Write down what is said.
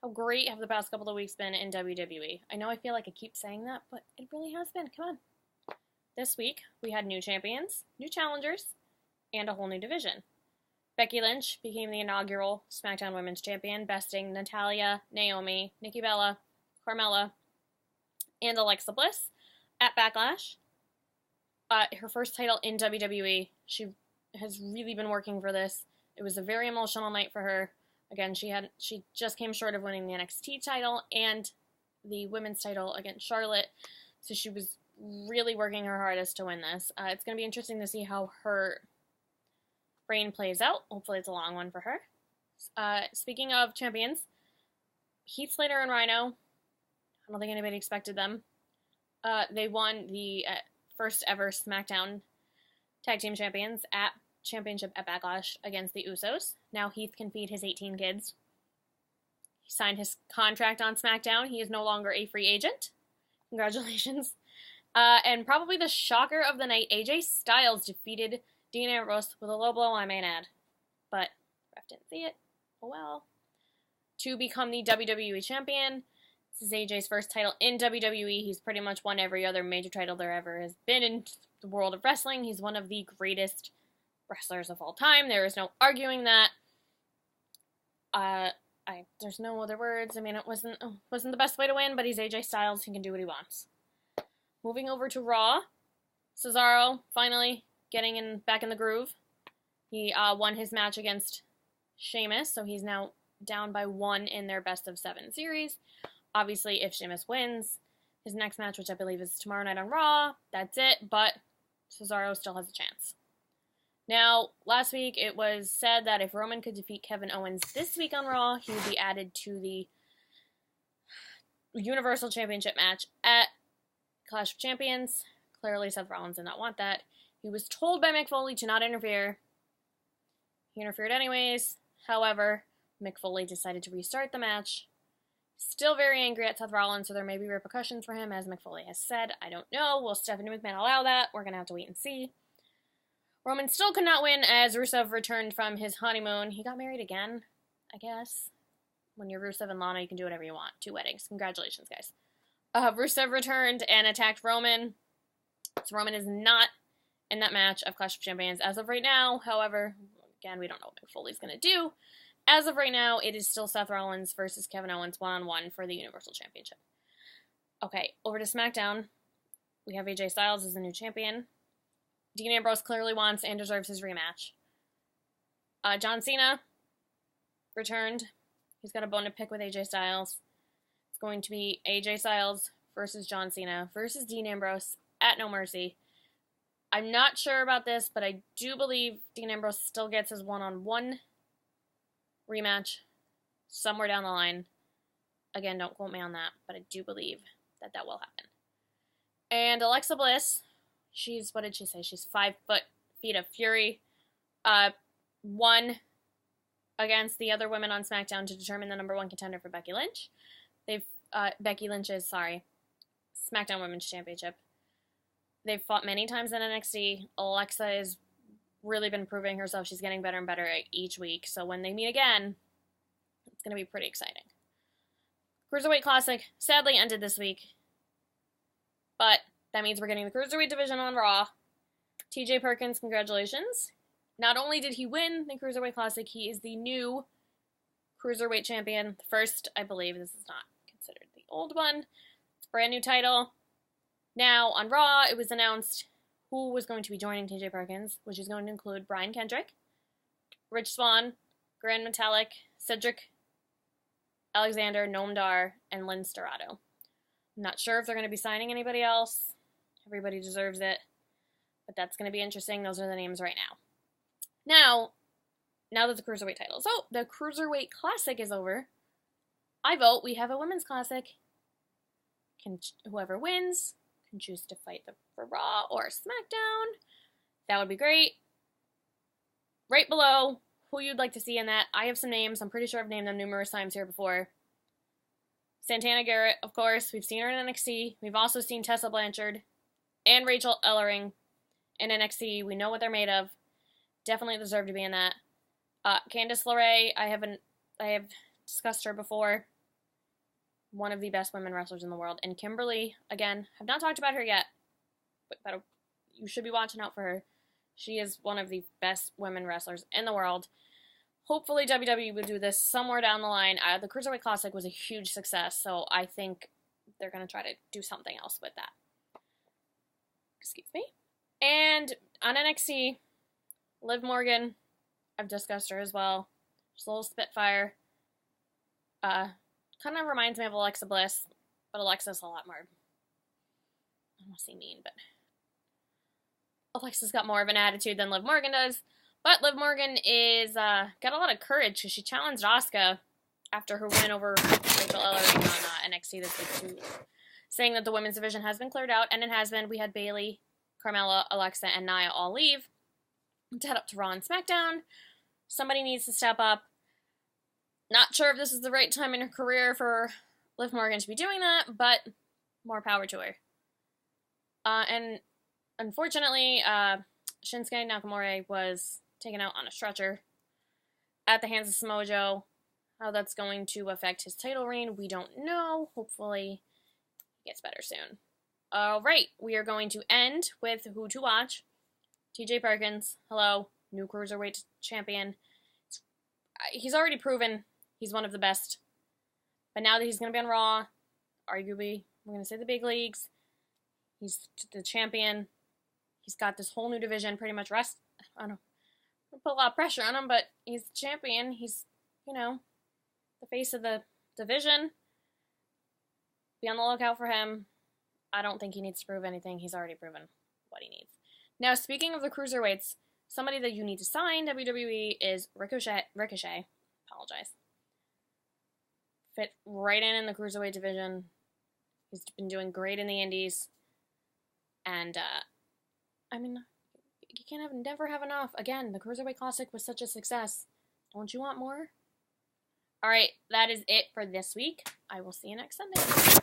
How great have the past couple of weeks been in WWE? I know I feel like I keep saying that, but it really has been. Come on. This week, we had new champions, new challengers, and a whole new division. Becky Lynch became the inaugural SmackDown Women's Champion, besting Natalya, Naomi, Nikki Bella, Carmella, and Alexa Bliss at Backlash. Her first title in WWE. She has really been working for this. It was a very emotional night for her. Again, she just came short of winning the NXT title and the women's title against Charlotte, so she was really working her hardest to win this. It's going to be interesting to see how her reign plays out. Hopefully it's a long one for her. Speaking of champions, Heath Slater and Rhino, I don't think anybody expected them. They won the first ever SmackDown Tag Team Champions Championship at Backlash against the Usos. Now Heath can feed his 18 kids. He signed his contract on SmackDown. He is no longer a free agent. Congratulations. And probably the shocker of the night, AJ Styles defeated Dean Ambrose with a low blow, I may add. But ref didn't see it. Oh well. To become the WWE Champion. This is AJ's first title in WWE. He's pretty much won every other major title there ever has been in the world of wrestling. He's one of the greatest wrestlers of all time. There is no arguing that. There's no other words. I mean, it wasn't the best way to win, but he's AJ Styles. He can do what he wants. Moving over to Raw, Cesaro finally getting back in the groove. He won his match against Sheamus, so he's now down by 1 in their best of 7 series. Obviously, if Sheamus wins his next match, which I believe is tomorrow night on Raw, that's it, but Cesaro still has a chance. Now, last week it was said that if Roman could defeat Kevin Owens this week on Raw, he would be added to the Universal Championship match at Clash of Champions. Clearly, Seth Rollins did not want that. He was told by Mick Foley to not interfere. He interfered anyways. However, Mick Foley decided to restart the match. Still very angry at Seth Rollins, so there may be repercussions for him, as Mick Foley has said. I don't know. Will Stephanie McMahon allow that? We're going to have to wait and see. Roman still could not win as Rusev returned from his honeymoon. He got married again, I guess. When you're Rusev and Lana, you can do whatever you want. 2 weddings. Congratulations, guys. Rusev returned and attacked Roman. So Roman is not in that match of Clash of Champions as of right now. However, again, we don't know what Mick Foley's going to do. As of right now, it is still Seth Rollins versus Kevin Owens one-on-one for the Universal Championship. Okay, over to SmackDown. We have AJ Styles as the new champion. Dean Ambrose clearly wants and deserves his rematch. John Cena returned. He's got a bone to pick with AJ Styles. It's going to be AJ Styles versus John Cena versus Dean Ambrose at No Mercy. I'm not sure about this, but I do believe Dean Ambrose still gets his one-on-one rematch somewhere down the line. Again, don't quote me on that, but I do believe that will happen. And Alexa Bliss, what did she say? She's 5 feet of fury. Won against the other women on SmackDown to determine the number 1 contender for Becky Lynch. Becky Lynch's, SmackDown Women's Championship. They've fought many times in NXT. Alexa has really been proving herself. She's getting better and better each week. So when they meet again, it's going to be pretty exciting. Cruiserweight Classic sadly ended this week. But that means we're getting the Cruiserweight division on Raw. TJ Perkins, congratulations. Not only did he win the Cruiserweight Classic, he is the new Cruiserweight champion. The first, I believe, this is not considered the old one. It's a brand new title. Now, on Raw, it was announced who was going to be joining TJ Perkins, which is going to include Brian Kendrick, Rich Swann, Grand Metalik, Cedric Alexander, Noam Dar, and Lynn Storado. I'm not sure if they're going to be signing anybody else. Everybody deserves it. But that's going to be interesting. Those are the names right now. Now that the Cruiserweight title. So, the Cruiserweight Classic is over. I vote we have a Women's Classic. Whoever wins can choose to fight for Raw or SmackDown. That would be great. Right below who you'd like to see in that. I have some names. I'm pretty sure I've named them numerous times here before. Santana Garrett, of course. We've seen her in NXT. We've also seen Tessa Blanchard and Rachel Ellering in NXT. We know what they're made of. Definitely deserve to be in that. Candice LeRae, I have discussed her before. one of the best women wrestlers in the world. And Kimberly, again, have not talked about her yet, but you should be watching out for her. She is one of the best women wrestlers in the world. Hopefully WWE will do this somewhere down the line. The Cruiserweight Classic was a huge success, so I think they're going to try to do something else with that. Excuse me. And on NXT, Liv Morgan, I've discussed her as well. She's a little spitfire. Kind of reminds me of Alexa Bliss, but Alexa's a lot more, I don't want to say mean, but Alexa's got more of an attitude than Liv Morgan does. But Liv Morgan is got a lot of courage because she challenged Asuka after her win over Rachel Ellering on NXT this week, too, saying that the women's division has been cleared out, and it has been. We had Bayley, Carmella, Alexa, and Nia all leave to head up to Raw and SmackDown. Somebody needs to step up. Not sure if this is the right time in her career for Liv Morgan to be doing that, but more power to her. And unfortunately, Shinsuke Nakamura was taken out on a stretcher at the hands of Samoa Joe. How that's going to affect his title reign, we don't know. Hopefully, he gets better soon. Alright, we are going to end with who to watch. TJ Perkins, hello, new Cruiserweight champion. He's already proven he's one of the best. But now that he's going to be on Raw, arguably, we're going to say the big leagues, he's the champion. He's got this whole new division pretty much I don't know, put a lot of pressure on him, but he's the champion. He's, the face of the division. Be on the lookout for him. I don't think he needs to prove anything. He's already proven what he needs. Now, speaking of the Cruiserweights, somebody that you need to sign, WWE, is Ricochet. Apologize. Fit right in the Cruiserweight division. He's been doing great in the Indies. And, you can't never have enough. Again, the Cruiserweight Classic was such a success. Don't you want more? Alright, that is it for this week. I will see you next Sunday.